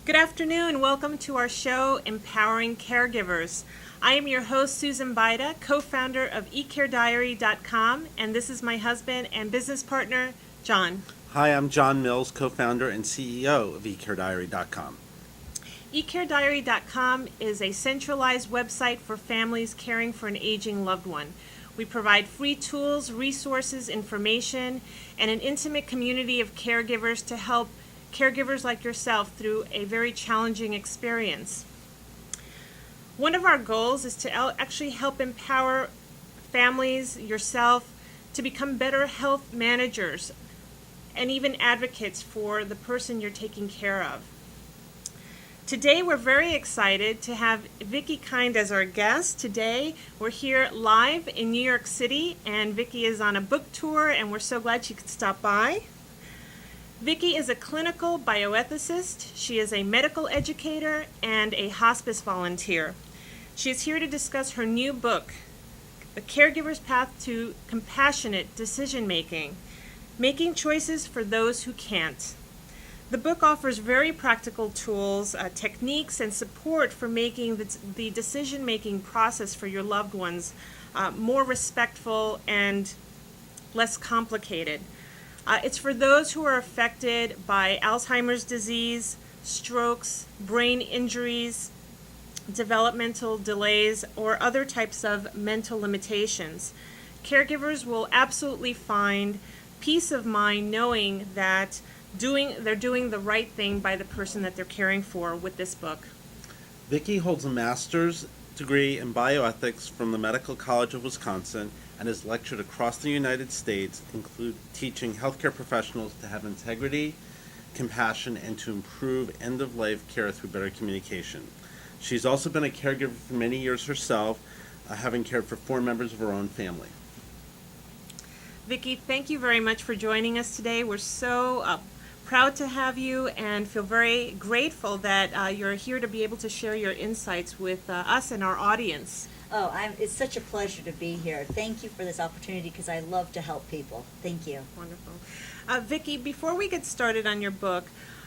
Good afternoon. Welcome to our show, Empowering Caregivers. I am your host, Susan Bida, co-founder of eCareDiary.com, and this is my husband and business partner, John. Hi, I'm John Mills, co-founder and CEO of eCareDiary.com. eCareDiary.com is a centralized website for families caring for an aging loved one. We provide free tools, resources, information, and an intimate community of caregivers to help caregivers like yourself through a very challenging experience. One of our goals is to actually help empower families, yourself, to become better health managers and even advocates for the person you're taking care of. Today we're very excited to have Viki Kind as our guest. Today we're here live in New York City, and Viki is on a book tour, and we're so glad she could stop by. Viki is a clinical bioethicist. She is a medical educator and a hospice volunteer. She is here to discuss her new book, The Caregiver's Path to Compassionate Decision-Making, Making Choices for Those Who Can't. The book offers very practical tools, techniques, and support for making the decision-making process for your loved ones more respectful and less complicated. It's for those who are affected by Alzheimer's disease, strokes, brain injuries, developmental delays, or other types of mental limitations. Caregivers will absolutely find peace of mind knowing that they're doing the right thing by the person that they're caring for with this book. Viki holds a master's degree in bioethics from the Medical College of Wisconsin and has lectured across the United States, including teaching healthcare professionals to have integrity, compassion, and to improve end-of-life care through better communication. She's also been a caregiver for many years herself, having cared for 4 members of her own family. Viki, thank you very much for joining us today. We're so proud to have you and feel very grateful that you're here to be able to share your insights with us and our audience. It's such a pleasure to be here. Thank you for this opportunity because I love to help people. Thank you. Wonderful. Viki, before we get started on your book,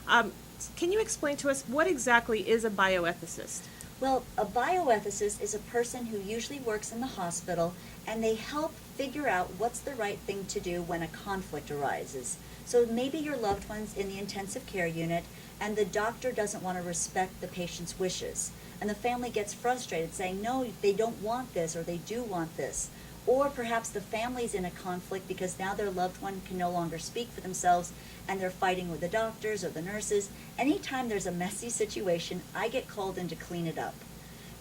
can you explain to us what exactly is a bioethicist? Well, a bioethicist is a person who usually works in the hospital and they help figure out what's the right thing to do when a conflict arises. So maybe your loved one's in the intensive care unit and the doctor doesn't want to respect the patient's wishes. And the family gets frustrated saying, no, they don't want this or they do want this. Or perhaps the family's in a conflict because now their loved one can no longer speak for themselves and they're fighting with the doctors or the nurses. Anytime there's a messy situation, I get called in to clean it up.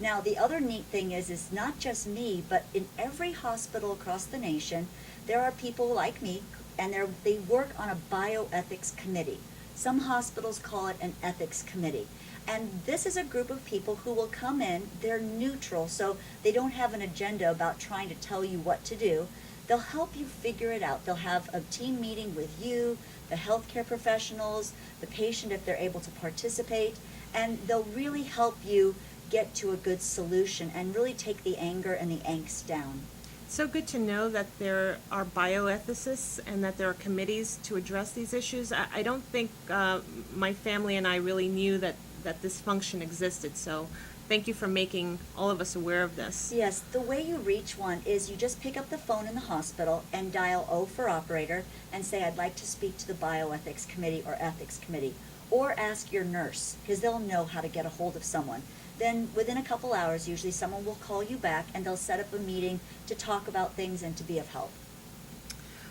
Now, the other neat thing is not just me, but in every hospital across the nation, there are people like me, and they work on a bioethics committee. Some hospitals call it an ethics committee. And this is a group of people who will come in, they're neutral, so they don't have an agenda about trying to tell you what to do. They'll help you figure it out. They'll have a team meeting with you, the healthcare professionals, the patient if they're able to participate, and they'll really help you get to a good solution and really take the anger and the angst down. So good to know that there are bioethicists and that there are committees to address these issues. I don't think my family and I really knew that this function existed, so thank you for making all of us aware of this. Yes, the way you reach one is you just pick up the phone in the hospital and dial O for operator and say, I'd like to speak to the bioethics committee or ethics committee, or ask your nurse because they'll know how to get a hold of someone. Then within a couple hours, usually someone will call you back and they'll set up a meeting to talk about things and to be of help.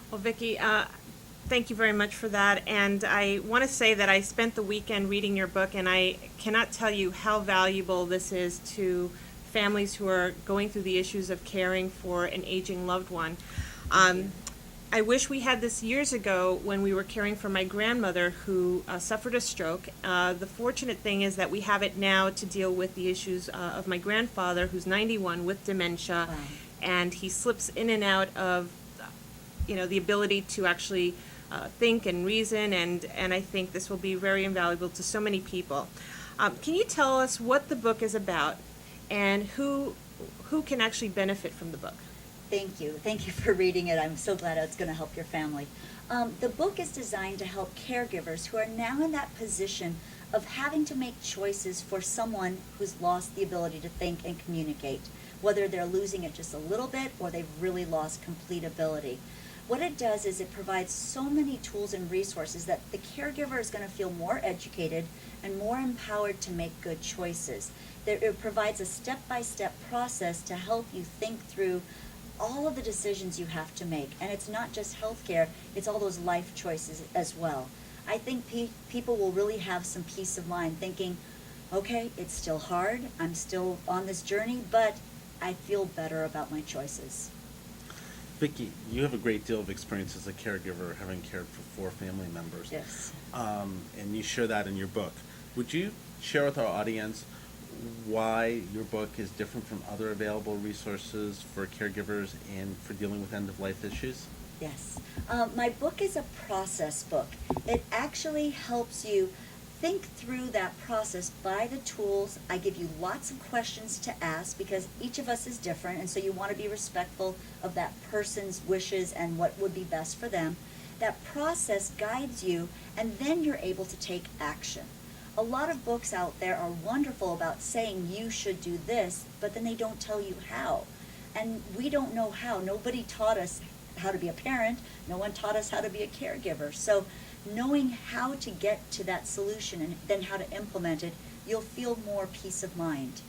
Well, Viki, thank you very much for that. And I want to say that I spent the weekend reading your book, and I cannot tell you how valuable this is to families who are going through the issues of caring for an aging loved one. I wish we had this years ago when we were caring for my grandmother who suffered a stroke. The fortunate thing is that we have it now to deal with the issues of my grandfather, who's 91 with dementia, Wow. and he slips in and out of, the ability to actually think and reason, and I think this will be very invaluable to so many people. Can you tell us what the book is about and who can actually benefit from the book? Thank you. Thank you for reading it. I'm so glad it's going to help your family. The book is designed to help caregivers who are now in that position of having to make choices for someone who's lost the ability to think and communicate, whether they're losing it just a little bit or they've really lost complete ability. What it does is it provides so many tools and resources that the caregiver is going to feel more educated and more empowered to make good choices. It provides a step-by-step process to help you think through all of the decisions you have to make. And it's not just healthcare, it's all those life choices as well. I think people will really have some peace of mind thinking, okay, it's still hard, I'm still on this journey, but I feel better about my choices. Viki, you have a great deal of experience as a caregiver, having cared for 4 family members. Yes. And you share that in your book. Would you share with our audience why your book is different from other available resources for caregivers and for dealing with end-of-life issues? Yes. My book is a process book. It actually helps you think through that process by the tools. I give you lots of questions to ask because each of us is different, and so you want to be respectful of that person's wishes and what would be best for them. That process guides you, and then you're able to take action. A lot of books out there are wonderful about saying you should do this, but then they don't tell you how. And we don't know how. Nobody taught us how to be a parent. No one taught us how to be a caregiver. So knowing how to get to that solution and then how to implement it, you'll feel more peace of mind.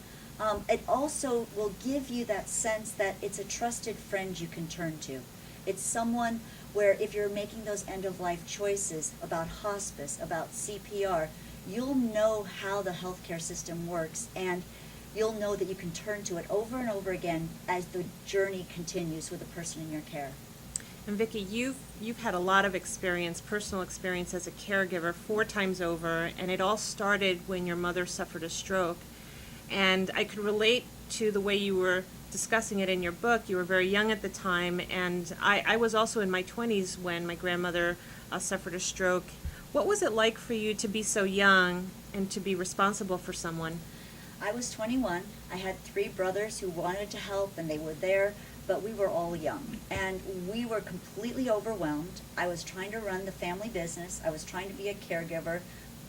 It also will give you that sense that it's a trusted friend you can turn to. It's someone where if you're making those end-of-life choices about hospice, about CPR, you'll know how the healthcare system works, and you'll know that you can turn to it over and over again as the journey continues with the person in your care. And Viki, you've had a lot of experience, personal experience as a caregiver 4 times over, and it all started when your mother suffered a stroke. And I could relate to the way you were discussing it in your book. You were very young at the time, and I was also in my 20s when my grandmother suffered a stroke. What was it like for you to be so young and to be responsible for someone? I was 21. I had 3 brothers who wanted to help, and they were there, but we were all young. And we were completely overwhelmed. I was trying to run the family business. I was trying to be a caregiver.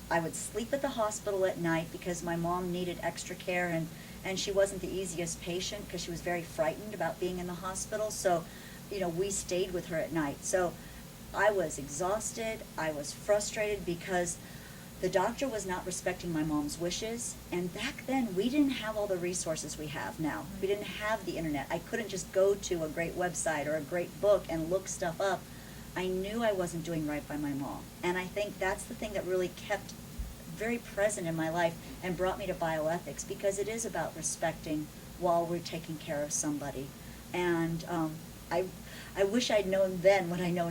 I would sleep at the hospital at night because my mom needed extra care, and she wasn't the easiest patient because she was very frightened about being in the hospital. So, we stayed with her at night. So I was exhausted. I was frustrated because the doctor was not respecting my mom's wishes, and back then we didn't have all the resources we have now. We didn't have the internet. I couldn't just go to a great website or a great book and look stuff up. I knew I wasn't doing right by my mom, and I think that's the thing that really kept very present in my life and brought me to bioethics, because it is about respecting while we're taking care of somebody. And I wish I'd known then what I know